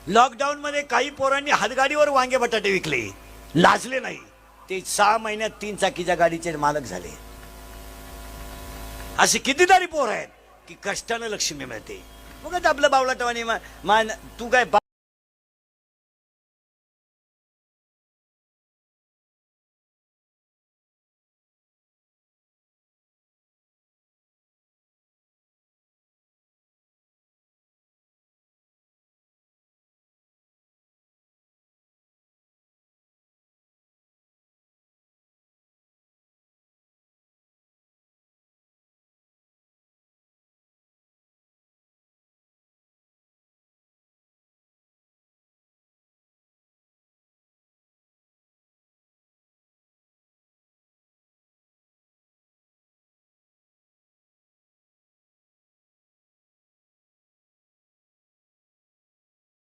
Lockdown मध्ये काही पोरांनी हातगाडीवर वांगे बटाटे विकले, लाजले नाही. ते 6 महिन्यात 3 चाकीच्या गाडीचे मालक झाले. असे कितीतरी पोर आहेत की कष्टानं लक्ष्मी मिळते. मग आपलं बावलाटवाणी तू काय